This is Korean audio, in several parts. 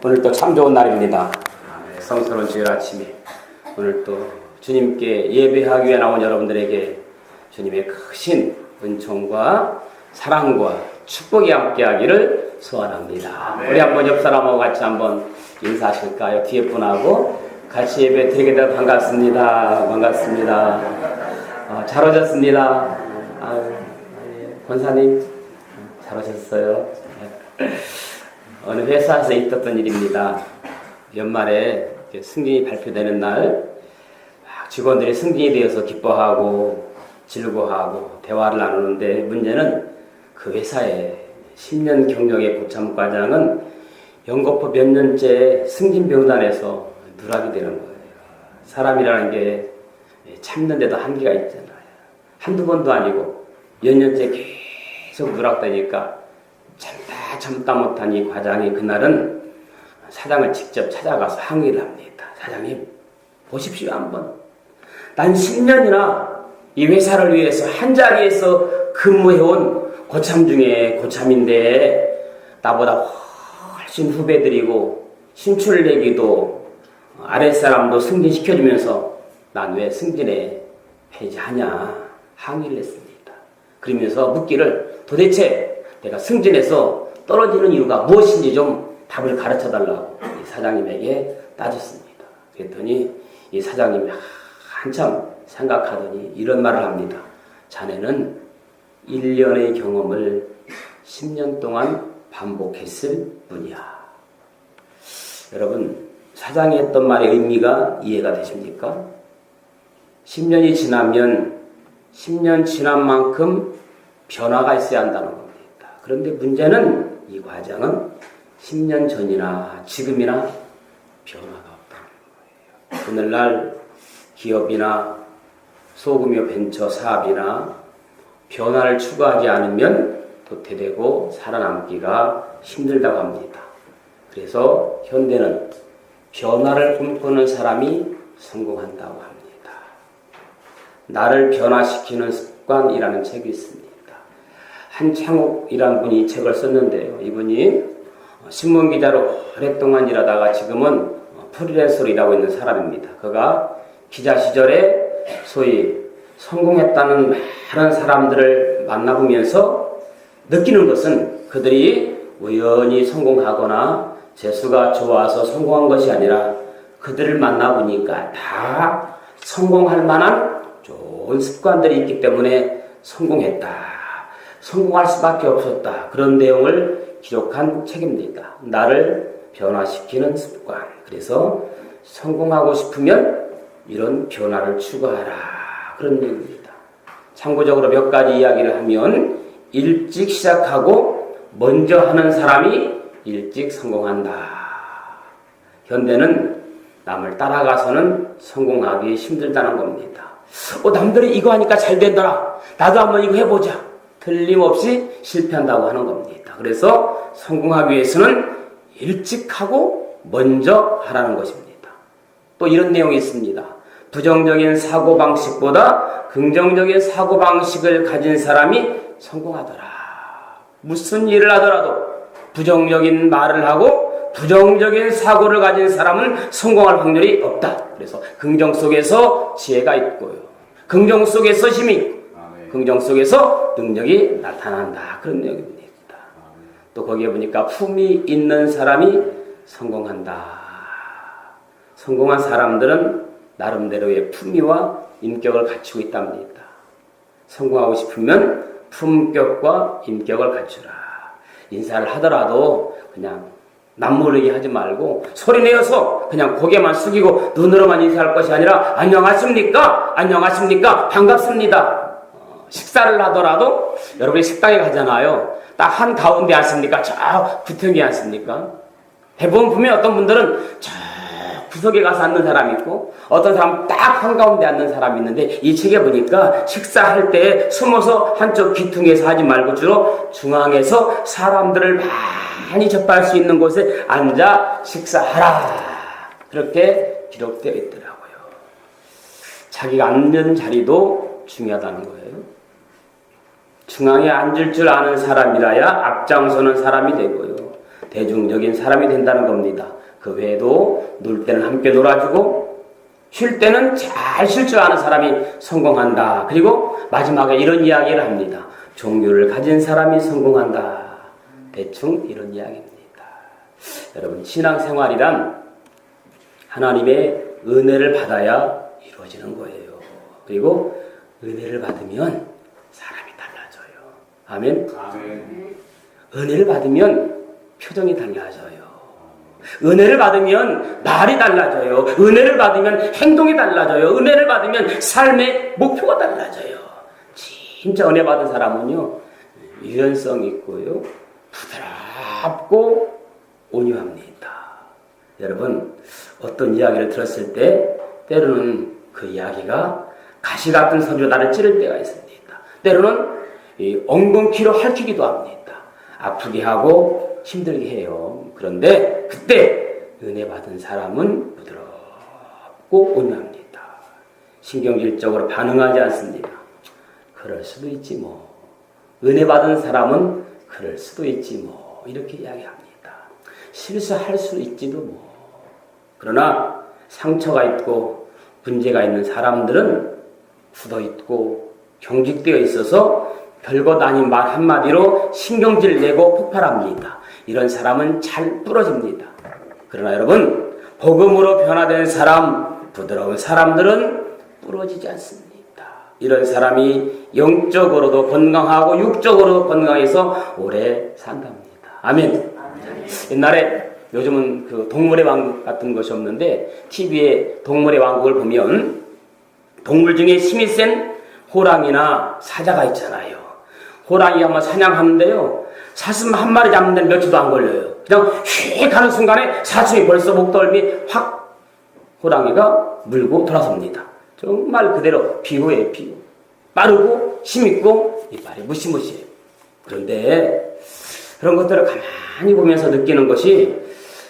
오늘 또 참 좋은 날입니다. 성스러운 주일 아침에 오늘 또 주님께 예배하기 위해 나온 여러분들에게 주님의 크신 은총과 사랑과 축복이 함께하기를 소원합니다. 우리 한번 옆 사람하고 같이 한번 인사하실까요? 뒤에 분하고 같이 예배 드리게 되어 반갑습니다. 반갑습니다. 잘 오셨습니다. 권사님 잘 오셨어요. 어느 회사에서 있었던 일입니다. 연말에 승진이 발표되는 날 직원들이 승진이 되어서 기뻐하고 즐거워하고 대화를 나누는데 문제는 그 회사의 10년 경력의 고참과장은 연거푸 몇 년째 승진 명단에서 누락이 되는 거예요. 사람이라는 게 참는데도 한계가 있잖아요. 한두 번도 아니고 몇 년째 계속 누락되니까 참다 못한 이 과장이 그날은 사장을 직접 찾아가서 항의를 합니다. 사장님, 보십시오 한번. 난 10년이나 이 회사를 위해서 한 자리에서 근무해온 고참 중에 고참인데 나보다 훨씬 후배들이고 신출 내기도 아랫사람도 승진시켜주면서 난 왜 승진에 폐지하냐 항의를 했습니다. 그러면서 묻기를 도대체 내가 승진해서 떨어지는 이유가 무엇인지 좀 답을 가르쳐달라고 이 사장님에게 따졌습니다. 그랬더니 이 사장님이 한참 생각하더니 이런 말을 합니다. 자네는 1년의 경험을 10년 동안 반복했을 뿐이야. 여러분, 사장이 했던 말의 의미가 이해가 되십니까? 10년이 지나면 10년 지난 만큼 변화가 있어야 한다는 겁니다. 그런데 문제는 이 과장은 10년 전이나 지금이나 변화가 없다는 거예요. 오늘날 기업이나 소규모 벤처 사업이나 변화를 추구하지 않으면 도태되고 살아남기가 힘들다고 합니다. 그래서 현대는 변화를 꿈꾸는 사람이 성공한다고 합니다. 나를 변화시키는 습관이라는 책이 있습니다. 한창욱이라는 분이 이 책을 썼는데요. 이분이 신문기자로 오랫동안 일하다가 지금은 프리랜서로 일하고 있는 사람입니다. 그가 기자 시절에 소위 성공했다는 많은 사람들을 만나보면서 느끼는 것은 그들이 우연히 성공하거나 재수가 좋아서 성공한 것이 아니라 그들을 만나보니까 다 성공할 만한 좋은 습관들이 있기 때문에 성공했다. 성공할 수밖에 없었다. 그런 내용을 기록한 책입니다. 나를 변화시키는 습관. 그래서 성공하고 싶으면 이런 변화를 추구하라. 그런 얘기입니다. 참고적으로 몇 가지 이야기를 하면 일찍 시작하고 먼저 하는 사람이 일찍 성공한다. 현대는 남을 따라가서는 성공하기 힘들다는 겁니다. 남들이 이거 하니까 잘 된다라. 나도 한번 이거 해보자. 틀림없이 실패한다고 하는 겁니다. 그래서 성공하기 위해서는 일찍 하고 먼저 하라는 것입니다. 또 이런 내용이 있습니다. 부정적인 사고방식보다 긍정적인 사고방식을 가진 사람이 성공하더라. 무슨 일을 하더라도 부정적인 말을 하고 부정적인 사고를 가진 사람은 성공할 확률이 없다. 그래서 긍정 속에서 지혜가 있고요. 긍정 속에서 힘이 긍정 속에서 능력이 나타난다. 그런 내용입니다. 또 거기에 보니까 품이 있는 사람이 성공한다. 성공한 사람들은 나름대로의 품위와 인격을 갖추고 있답니다. 성공하고 싶으면 품격과 인격을 갖추라. 인사를 하더라도 그냥 남모르게 하지 말고 소리내어서 그냥 고개만 숙이고 눈으로만 인사할 것이 아니라 안녕하십니까? 안녕하십니까? 반갑습니다. 식사를 하더라도 여러분이 식당에 가잖아요. 딱 한가운데 앉습니까? 저 구석에 앉습니까? 대부분 보면 어떤 분들은 저 구석에 가서 앉는 사람이 있고 어떤 사람은 딱 한가운데 앉는 사람이 있는데 이 책에 보니까 식사할 때 숨어서 한쪽 귀퉁이에서 하지 말고 주로 중앙에서 사람들을 많이 접할 수 있는 곳에 앉아 식사하라. 그렇게 기록되어 있더라고요. 자기가 앉는 자리도 중요하다는 거예요. 중앙에 앉을 줄 아는 사람이라야 앞장서는 사람이 되고요. 대중적인 사람이 된다는 겁니다. 그 외에도 놀 때는 함께 놀아주고 쉴 때는 잘 쉴 줄 아는 사람이 성공한다. 그리고 마지막에 이런 이야기를 합니다. 종교를 가진 사람이 성공한다. 대충 이런 이야기입니다. 여러분, 신앙생활이란 하나님의 은혜를 받아야 이루어지는 거예요. 그리고 은혜를 받으면 사람이 달라져요. 아멘? 아멘. 은혜를 받으면 표정이 달라져요. 은혜를 받으면 말이 달라져요. 은혜를 받으면 행동이 달라져요. 은혜를 받으면 삶의 목표가 달라져요. 진짜 은혜 받은 사람은요, 유연성이 있고요, 부드럽고 온유합니다. 여러분, 어떤 이야기를 들었을 때 때로는 그 이야기가 가시 같은 소리로 나를 찌를 때가 있습니다. 때로는 엉겅퀴로 핥히기도 합니다. 아프게 하고 힘들게 해요. 그런데 그때 은혜 받은 사람은 부드럽고 온유합니다. 신경질적으로 반응하지 않습니다. 그럴 수도 있지 뭐. 은혜 받은 사람은 그럴 수도 있지 뭐. 이렇게 이야기합니다. 실수할 수 있지도 뭐. 그러나 상처가 있고 문제가 있는 사람들은 굳어있고 경직되어 있어서 별것 아닌 말 한마디로 신경질 내고 폭발합니다. 이런 사람은 잘 부러집니다. 그러나 여러분, 복음으로 변화된 사람, 부드러운 사람들은 부러지지 않습니다. 이런 사람이 영적으로도 건강하고 육적으로도 건강해서 오래 산답니다. 아멘. 옛날에, 요즘은 그 동물의 왕국 같은 것이 없는데 TV에 동물의 왕국을 보면 동물 중에 힘이 센 호랑이나 사자가 있잖아요. 호랑이 한번 사냥하는데요, 사슴 한 마리 잡는 데는 며칠도 안 걸려요. 그냥 휙 하는 순간에 사슴이 벌써 목덜미 확 호랑이가 물고 돌아섭니다. 정말 그대로 비호예요, 비호. 빠르고 힘있고 이빨이 무시무시해요. 그런데 그런 것들을 가만히 보면서 느끼는 것이,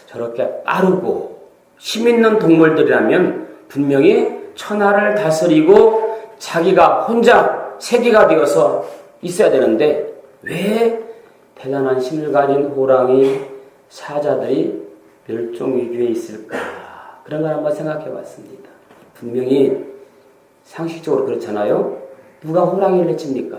저렇게 빠르고 힘있는 동물들이라면 분명히 천하를 다스리고 자기가 혼자 세계가 되어서 있어야 되는데 왜 대단한 힘을 가진 호랑이, 사자들이 멸종위기에 있을까? 그런 걸 한번 생각해 봤습니다. 분명히 상식적으로 그렇잖아요. 누가 호랑이를 해칩니까?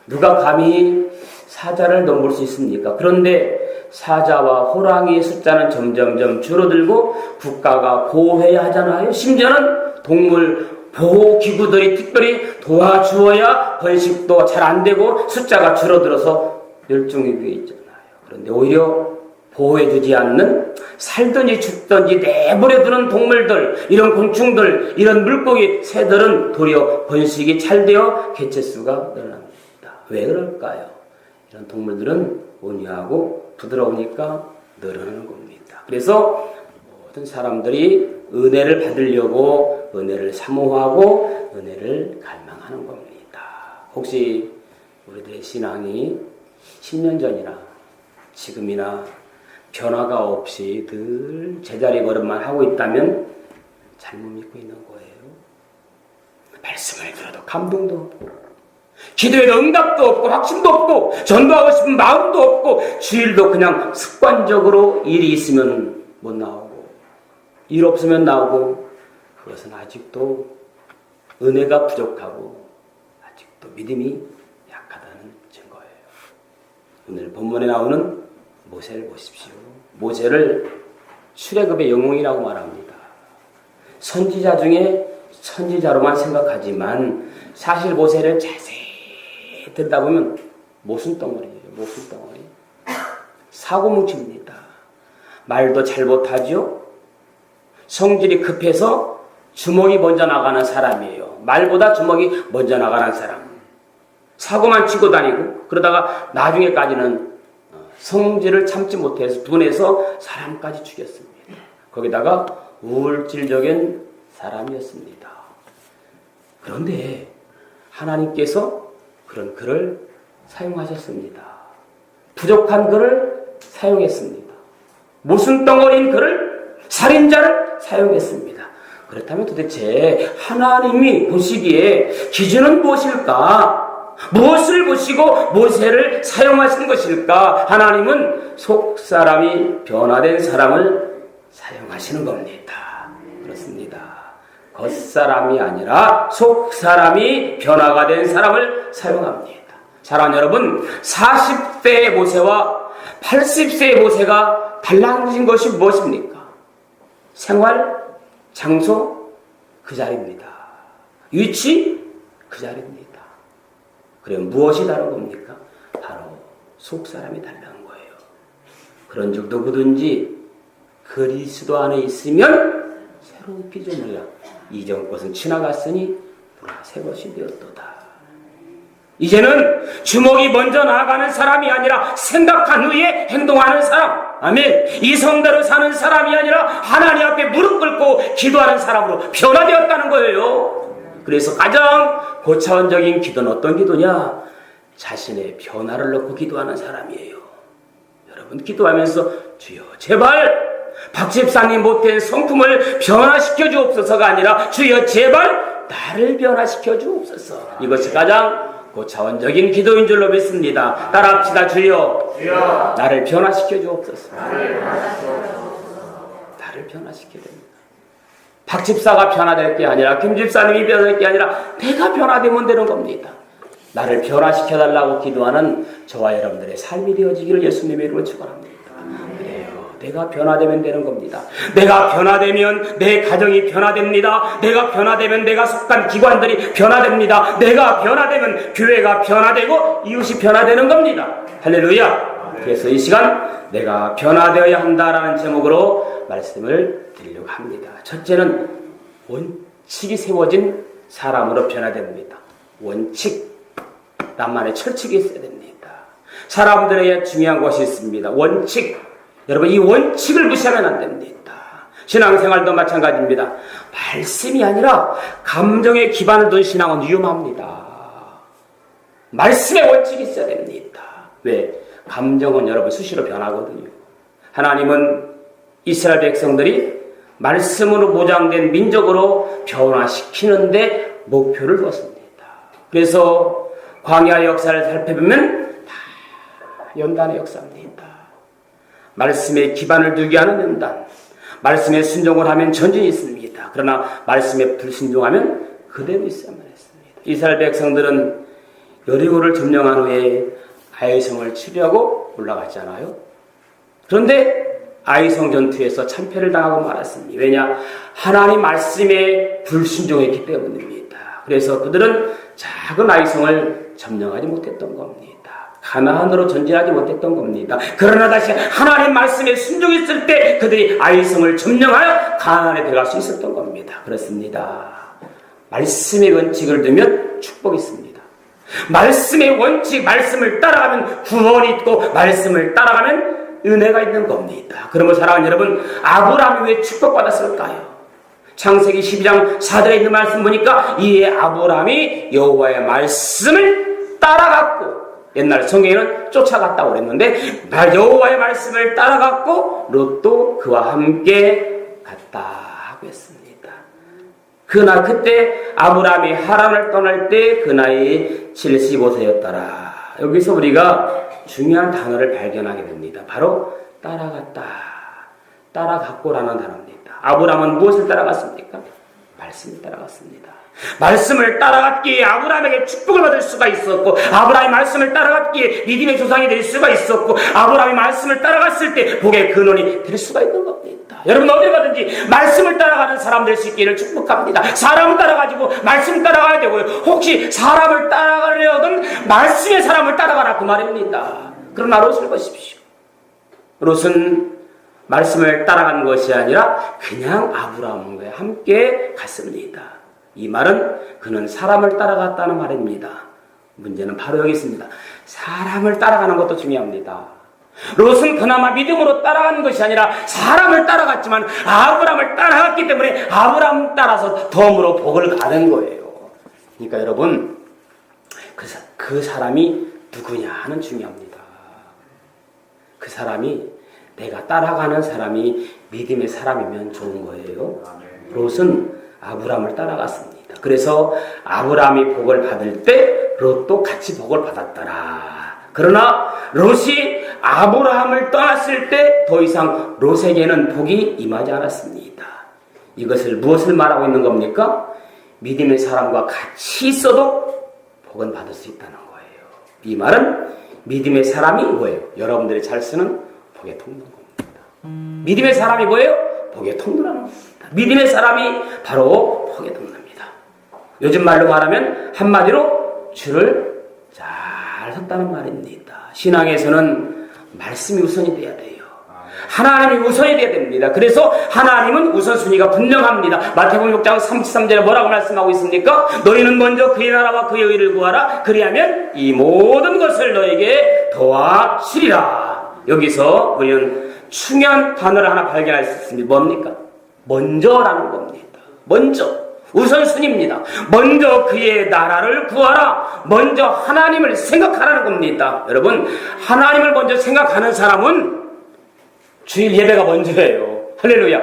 누가 감히 사자를 넘볼 수 있습니까? 그런데 사자와 호랑이의 숫자는 점점점 줄어들고 국가가 보호해야 하잖아요. 심지어는 동물 보호기구들이 특별히 도와주어야 번식도 잘 안 되고 숫자가 줄어들어서 멸종위기에 있잖아요. 그런데 오히려 보호해주지 않는, 살든지 죽든지 내버려두는 동물들, 이런 곤충들, 이런 물고기, 새들은 도리어 번식이 잘 되어 개체수가 늘어납니다. 왜 그럴까요? 이런 동물들은 온유하고 부드러우니까 늘어나는 겁니다. 그래서 모든 사람들이 은혜를 받으려고 은혜를 사모하고 은혜를 갈망하는 겁니다. 혹시 우리들의 신앙이 10년 전이나 지금이나 변화가 없이 늘 제자리 걸음만 하고 있다면 잘못 믿고 있는 거예요. 말씀을 들어도 감동도 없고, 기도에도 응답도 없고, 확신도 없고, 전도하고 싶은 마음도 없고, 주일도 그냥 습관적으로 일이 있으면 못 나오고, 일 없으면 나오고, 그것은 아직도 은혜가 부족하고 아직도 믿음이 약하다는 증거예요. 오늘 본문에 나오는 모세를 보십시오. 모세를 출애굽의 영웅이라고 말합니다. 선지자 중에 선지자로만 생각하지만 사실 모세를 자세히 듣다 보면 모순덩어리예요. 모순덩어리. 사고뭉치입니다. 말도 잘 못하죠. 성질이 급해서 주먹이 먼저 나가는 사람이에요. 말보다 주먹이 먼저 나가는 사람. 사고만 치고 다니고 그러다가 나중에까지는 성질을 참지 못해서 분해서 사람까지 죽였습니다. 거기다가 우울질적인 사람이었습니다. 그런데 하나님께서 그런 그를 사용하셨습니다. 부족한 그를 사용했습니다. 모순덩어리인 그를, 살인자를 사용했습니다. 그렇다면 도대체 하나님이 보시기에 기준은 무엇일까? 무엇을 보시고 모세를 사용하신 것일까? 하나님은 속사람이 변화된 사람을 사용하시는 겁니다. 그렇습니다. 겉사람이 아니라 속사람이 변화가 된 사람을 사용합니다. 사랑하는 여러분, 40세의 모세와 80세의 모세가 달라진 것이 무엇입니까? 생활, 장소, 그 자리입니다. 위치, 그 자리입니다. 그럼 무엇이 다른 겁니까? 바로 속사람이 다른 거예요. 그런즉 누구든지 그리스도 안에 있으면 새로운 피조물이라. 이전 것은 지나갔으니 보라 새 것이 되었도다. 이제는 주먹이 먼저 나아가는 사람이 아니라 생각한 후에 행동하는 사람. 아멘. 이성대로 사는 사람이 아니라 하나님 앞에 무릎 꿇고 기도하는 사람으로 변화되었다는 거예요. 그래서 가장 고차원적인 기도는 어떤 기도냐? 자신의 변화를 놓고 기도하는 사람이에요. 여러분 기도하면서 주여 제발 박 집사님 못된 성품을 변화시켜 주옵소서가 아니라 주여 제발 나를 변화시켜 주옵소서. 이것이 가장 고차원적인 기도인 줄로 믿습니다. 따라합시다. 주여 나를 변화시켜 주옵소서. 나를 변화시켜야 됩니다. 박 집사가 변화될 게 아니라 김 집사님이 변화될 게 아니라 내가 변화되면 되는 겁니다. 나를 변화시켜달라고 기도하는 저와 여러분들의 삶이 되어지기를 예수님의 이름으로 축원합니다. 내가 변화되면 되는 겁니다. 내가 변화되면 내 가정이 변화됩니다. 내가 변화되면 내가 속한 기관들이 변화됩니다. 내가 변화되면 교회가 변화되고 이웃이 변화되는 겁니다. 할렐루야. 그래서 이 시간 내가 변화되어야 한다라는 제목으로 말씀을 드리려고 합니다. 첫째는 원칙이 세워진 사람으로 변화됩니다. 원칙, 나만의 철칙이 있어야 됩니다. 사람들에게 중요한 것이 있습니다. 원칙. 여러분 이 원칙을 무시하면 안 됩니다. 신앙생활도 마찬가지입니다. 말씀이 아니라 감정에 기반을 둔 신앙은 위험합니다. 말씀의 원칙이 있어야 됩니다. 왜? 감정은 여러분 수시로 변하거든요. 하나님은 이스라엘 백성들이 말씀으로 보장된 민족으로 변화시키는데 목표를 두었습니다. 그래서 광야 역사를 살펴보면 다 연단의 역사입니다. 말씀에 기반을 두게 하는 연단, 말씀에 순종을 하면 전진이 있습니다. 그러나 말씀에 불순종하면 그대로 있어야만 했습니다. 이스라엘 백성들은 여리고를 점령한 후에 아이성을 치료하고 올라갔잖아요. 그런데 아이성 전투에서 참패를 당하고 말았습니다. 왜냐? 하나님 말씀에 불순종했기 때문입니다. 그래서 그들은 작은 아이성을 점령하지 못했던 겁니다. 가나안으로 전진하지 못했던 겁니다. 그러나 다시 하나님 말씀에 순종했을 때 그들이 아이성을 점령하여 가나안에 들어갈 수 있었던 겁니다. 그렇습니다. 말씀의 원칙을 두면 축복이 있습니다. 말씀의 원칙, 말씀을 따라가면 구원이 있고 말씀을 따라가면 은혜가 있는 겁니다. 그러면 사랑하는 여러분, 아브라함이 왜 축복받았을까요? 창세기 12장 4절에 있는 말씀 보니까 이에 아브라함이 여호와의 말씀을 따라갔고, 옛날 성경에는 쫓아갔다고 그랬는데 여호와의 말씀을 따라갔고 롯도 그와 함께 갔다 하고 했습니다. 그때 아브라함이 하란을 떠날 때 그 나이 75세였더라. 여기서 우리가 중요한 단어를 발견하게 됩니다. 바로 따라갔다, 따라갔고라는 단어입니다. 아브라함은 무엇을 따라갔습니까? 말씀을 따라갔습니다. 말씀을 따라갔기에 아브라함에게 축복을 받을 수가 있었고, 아브라함이 말씀을 따라갔기에 믿음의 조상이 될 수가 있었고, 아브라함이 말씀을 따라갔을 때 복의 근원이 될 수가 있는 겁니다. 여러분 어디 가든지 말씀을 따라가는 사람 될 수 있기를 축복합니다. 사람을 따라가지고 말씀 따라가야 되고요. 혹시 사람을 따라가려던 말씀의 사람을 따라가라 그 말입니다. 그러나 롯을 보십시오. 롯은 말씀을 따라간 것이 아니라 그냥 아브라함과 함께 갔습니다. 이 말은 그는 사람을 따라갔다는 말입니다. 문제는 바로 여기 있습니다. 사람을 따라가는 것도 중요합니다. 롯은 그나마 믿음으로 따라간 것이 아니라 사람을 따라갔지만 아브라함을 따라갔기 때문에 아브라함 따라서 덤으로 복을 가는 거예요. 그러니까 여러분, 그 사람이 누구냐 하는 중요합니다. 그 사람이 내가 따라가는 사람이 믿음의 사람이면 좋은 거예요. 롯은 아브라함을 따라갔습니다. 그래서 아브라함이 복을 받을 때 롯도 같이 복을 받았더라. 그러나 롯이 아브라함을 떠났을 때 더 이상 롯에게는 복이 임하지 않았습니다. 이것을 무엇을 말하고 있는 겁니까? 믿음의 사람과 같이 있어도 복은 받을 수 있다는 거예요. 이 말은 믿음의 사람이 뭐예요? 여러분들이 잘 쓰는 복의 통로인 겁니다. 믿음의 사람이 뭐예요? 복의 통로라는 겁니다. 믿음의 사람이 바로 복의 통로입니다. 요즘 말로 말하면 한마디로 줄을 잘 섰다는 말입니다. 신앙에서는 말씀이 우선이 돼야 돼요. 하나님이 우선이 돼야 됩니다. 그래서 하나님은 우선순위가 분명합니다. 마태복음 6장 33절에 뭐라고 말씀하고 있습니까? 너희는 먼저 그의 나라와 그의 의를 구하라. 그리하면 이 모든 것을 너에게 더하시리라. 여기서 우리는 중요한 단어를 하나 발견할 수 있습니다. 뭡니까? 먼저라는 겁니다. 먼저. 우선순위입니다. 먼저 그의 나라를 구하라. 먼저 하나님을 생각하라는 겁니다. 여러분, 하나님을 먼저 생각하는 사람은 주일 예배가 먼저예요. 할렐루야.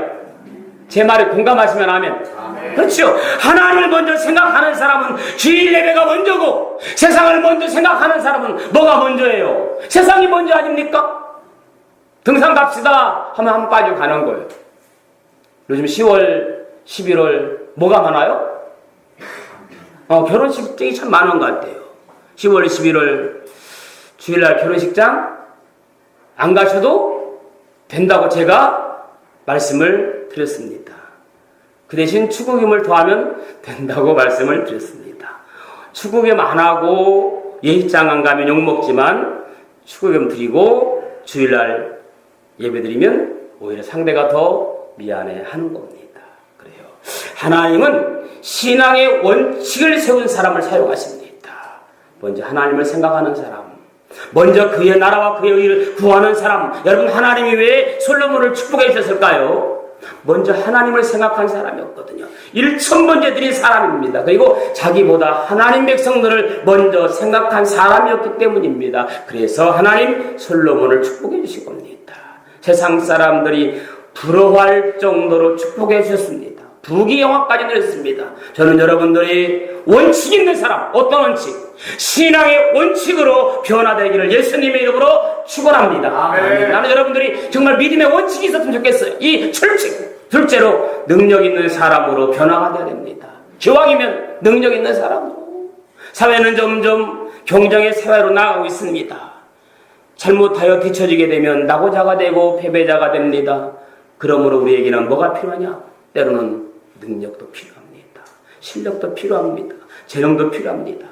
제 말에 공감하시면 아멘. 그렇죠. 하나님을 먼저 생각하는 사람은 주일 예배가 먼저고, 세상을 먼저 생각하는 사람은 뭐가 먼저예요? 세상이 먼저 아닙니까? 등산 갑시다 하면 한 빠지고 가는 거예요. 요즘 10월, 11월 뭐가 많아요? 결혼식장이 참 많은 것 같아요. 10월, 11월 주일날 결혼식장 안 가셔도 된다고 제가 말씀을 드렸습니다. 그 대신 축의금을 더하면 된다고 말씀을 드렸습니다. 축의금 안 하고 예식장 안 가면 욕먹지만 축의금 드리고 주일날 예배 드리면 오히려 상대가 더 미안해하는 겁니다. 그래요. 하나님은 신앙의 원칙을 세운 사람을 사용하십니다. 먼저 하나님을 생각하는 사람, 먼저 그의 나라와 그의 의를 구하는 사람. 여러분, 하나님이 왜 솔로몬을 축복해 주셨을까요? 먼저 하나님을 생각한 사람이었거든요. 1,000번째 드린 사람입니다. 그리고 자기보다 하나님 백성들을 먼저 생각한 사람이었기 때문입니다. 그래서 하나님 솔로몬을 축복해 주신 겁니다. 세상 사람들이 부러워할 정도로 축복해 주셨습니다. 부귀영화까지 드렸습니다. 저는 여러분들이 원칙 있는 사람, 어떤 원칙? 신앙의 원칙으로 변화되기를 예수님의 이름으로 축원합니다. 아멘. 나는 여러분들이 정말 믿음의 원칙이 있었으면 좋겠어요. 이 철칙. 둘째로 능력 있는 사람으로 변화가 되어야 됩니다. 기왕이면 능력 있는 사람으로. 사회는 점점 경쟁의 사회로 나아가고 있습니다. 잘못하여 뒤처지게 되면 낙오자가 되고 패배자가 됩니다. 그러므로 우리에게는 뭐가 필요하냐? 때로는 능력도 필요합니다. 실력도 필요합니다. 재능도 필요합니다.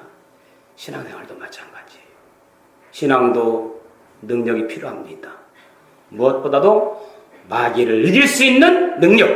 신앙생활도 마찬가지예요. 신앙도 능력이 필요합니다. 무엇보다도 마귀를 이길 수 있는 능력.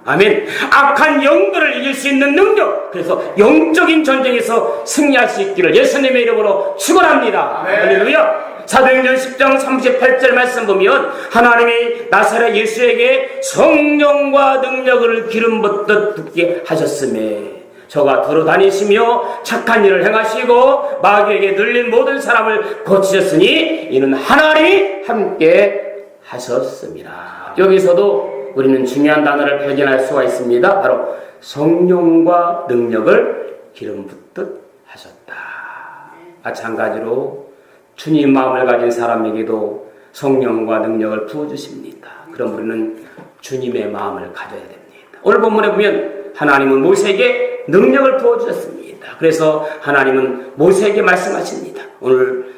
아멘. 악한 영들을 이길 수 있는 능력. 그래서 영적인 전쟁에서 승리할 수 있기를 예수님의 이름으로 축원합니다. 할렐루야. 사도행전 10장 38절 말씀 보면 하나님이 나사렛 예수에게 성령과 능력을 기름 붓듯 붓게 하셨으며 저가 두루 다니시며 착한 일을 행하시고 마귀에게 눌린 모든 사람을 고치셨으니 이는 하나님이 함께 하셨습니다. 여기서도 우리는 중요한 단어를 발견할 수가 있습니다. 바로 성령과 능력을 기름 붓듯 하셨다. 마찬가지로 주님 마음을 가진 사람에게도 성령과 능력을 부어주십니다. 그럼 우리는 주님의 마음을 가져야 됩니다. 오늘 본문에 보면 하나님은 모세에게 능력을 부어주셨습니다. 그래서 하나님은 모세에게 말씀하십니다. 오늘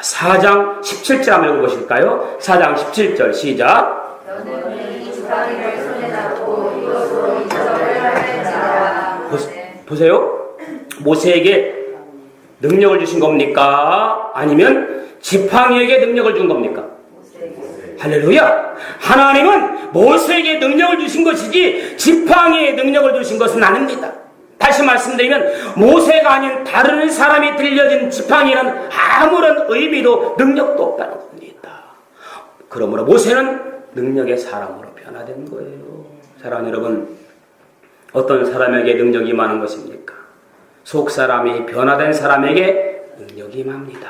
4장 17절 한번 읽어보실까요? 4장 17절 시작. 너는 이 지팡이를 손에 잡고 이것으로 인접을 할지니라. 보세요. 모세에게 능력을 주신 겁니까? 아니면 지팡이에게 능력을 준 겁니까? 할렐루야! 하나님은 모세에게 능력을 주신 것이지 지팡이에 능력을 주신 것은 아닙니다. 다시 말씀드리면 모세가 아닌 다른 사람이 들려진 지팡이는 아무런 의미도 능력도 없다는 겁니다. 그러므로 모세는 능력의 사람으로 변화된 거예요. 사랑하는 여러분, 어떤 사람에게 능력이 많은 것입니까? 속사람이 변화된 사람에게 능력이 임합니다.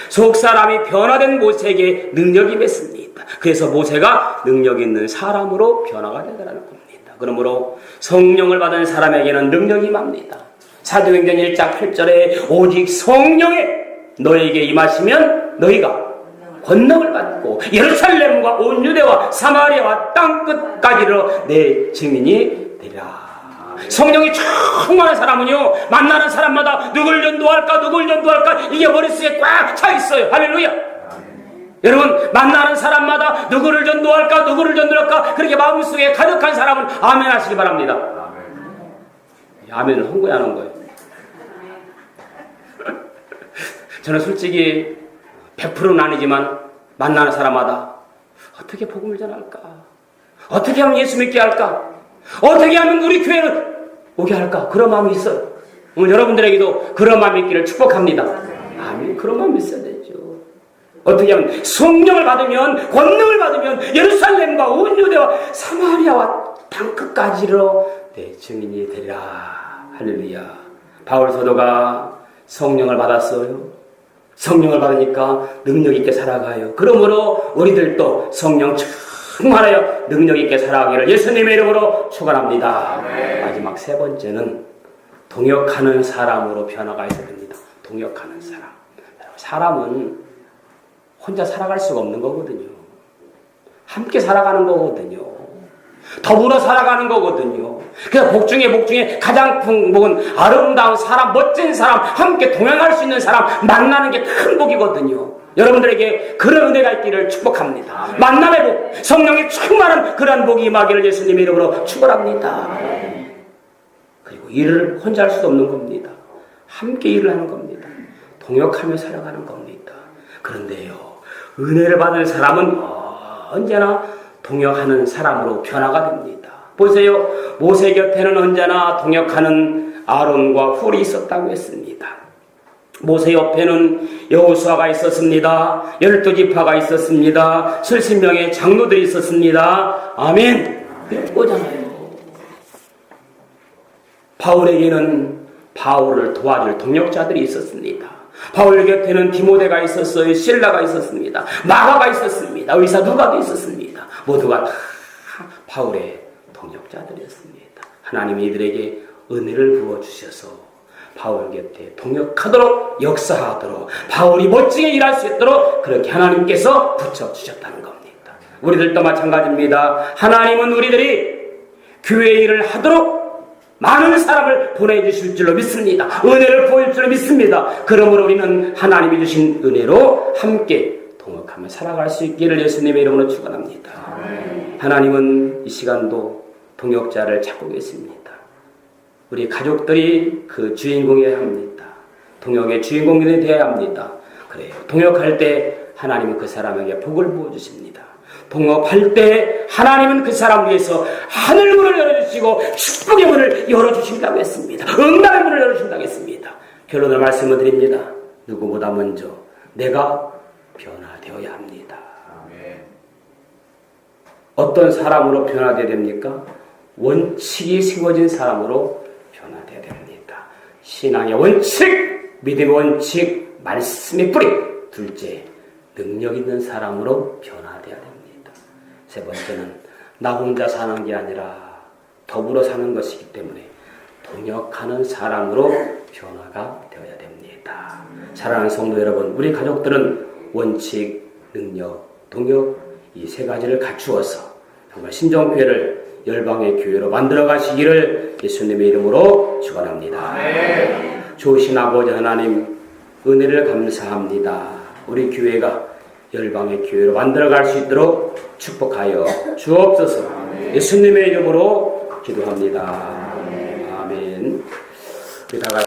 속사람이 변화된 모세에게 능력이 맺습니다. 그래서 모세가 능력 있는 사람으로 변화가 되더라는 겁니다. 그러므로 성령을 받은 사람에게는 능력이 임합니다. 사도행전 1장 8절에 오직 성령이 너에게 임하시면 너희가 권능을 받고 예루살렘과 온 유대와 사마리아와 땅끝까지로 내 증인이 되리라. 성령이 충만한 사람은요, 만나는 사람마다 누굴 전도할까 이게 머릿속에 꽉 차 있어요. 할렐루야. 여러분, 만나는 사람마다 누구를 전도할까 그렇게 마음속에 가득한 사람은 아멘 하시기 바랍니다. 아멘을 한 거야, 안 한 거예요? 저는 솔직히 100%는 아니지만 만나는 사람마다 어떻게 복음을 전할까? 어떻게 하면 예수 믿게 할까? 어떻게 하면 우리 교회를 오게 할까? 그런 마음이 있어요. 오늘 여러분들에게도 그런 마음이 있기를 축복합니다. 아멘. 그런 마음이 있어야 되죠. 어떻게 하면 성령을 받으면, 권능을 받으면 예루살렘과 온 유대와 사마리아와 땅끝까지로 내 증인이 되리라. 할렐루야. 바울 사도가 성령을 받았어요. 성령을 받으니까 능력 있게 살아가요. 그러므로 우리들도 성령 충만하여 능력 있게 살아가기를 예수님의 이름으로 축원합니다. 마지막 세 번째는 동역하는 사람으로 변화가 있어야 됩니다. 동역하는 사람. 사람은 혼자 살아갈 수가 없는 거거든요. 함께 살아가는 거거든요. 더불어 살아가는 거거든요. 그래서 복 중에 가장 복은 아름다운 사람, 멋진 사람, 함께 동행할 수 있는 사람 만나는 게 큰 복이거든요. 여러분들에게 그런 은혜가 있기를 축복합니다. 만남의 복, 성령이 충만한 그런 복이 임하기를 예수님의 이름으로 축원합니다. 그리고 일을 혼자 할 수 없는 겁니다. 함께 일을 하는 겁니다. 동역하며 살아가는 겁니다. 그런데요, 은혜를 받은 사람은 언제나 동역하는 사람으로 변화가 됩니다. 보세요. 모세 곁에는 언제나 동역하는 아론과 훌이 있었다고 했습니다. 모세 옆에는 여호수아가 있었습니다. 12지파가 있었습니다. 70명의 장로들이 있었습니다. 아멘. 이거잖아요. 바울에게는 바울을 도와줄 동역자들이 있었습니다. 바울 곁에는 디모데가 있었어요. 실라가 있었습니다. 마가가 있었습니다. 의사 누가도 있었습니다. 모두가 다 바울의 동역자들이었습니다. 하나님이 이들에게 은혜를 부어주셔서 바울 곁에 동역하도록, 역사하도록, 바울이 멋지게 일할 수 있도록 그렇게 하나님께서 붙여주셨다는 겁니다. 우리들도 마찬가지입니다. 하나님은 우리들이 교회 일을 하도록 많은 사람을 보내주실 줄로 믿습니다. 은혜를 보일 줄로 믿습니다. 그러므로 우리는 하나님이 주신 은혜로 함께 동역하며 살아갈 수 있기를 예수님의 이름으로 축원합니다. 하나님은 이 시간도 동역자를 찾고 계십니다. 우리 가족들이 그 주인공이어야 합니다. 동역의 주인공이 되어야 합니다. 그래요. 동역할 때 하나님은 그 사람에게 복을 부어주십니다. 동역할 때 하나님은 그 사람 위해서 하늘 문을 열어주시고 축복의 문을 열어주신다고 했습니다. 응답의 문을 열어주신다고 했습니다. 결론을 말씀을 드립니다. 누구보다 먼저 내가 변화되어야 합니다. 어떤 사람으로 변화되어야 됩니까? 원칙이 세워진 사람으로 변화되어야 됩니다. 신앙의 원칙, 믿음의 원칙, 말씀의 뿌리. 둘째, 능력 있는 사람으로 변화되어야 됩니다. 세 번째는 나 혼자 사는 게 아니라 더불어 사는 것이기 때문에 동역하는 사람으로 변화가 되어야 됩니다. 사랑하는 성도 여러분, 우리 가족들은 원칙, 능력, 동역 이 세 가지를 갖추어서 정말 신정교회를 열방의 교회로 만들어 가시기를 예수님의 이름으로 축원합니다. 좋으신 아버지 하나님, 은혜를 감사합니다. 우리 교회가 열방의 교회로 만들어 갈 수 있도록 축복하여 주옵소서. 예수님의 이름으로 기도합니다. 아멘. 우리 다 같이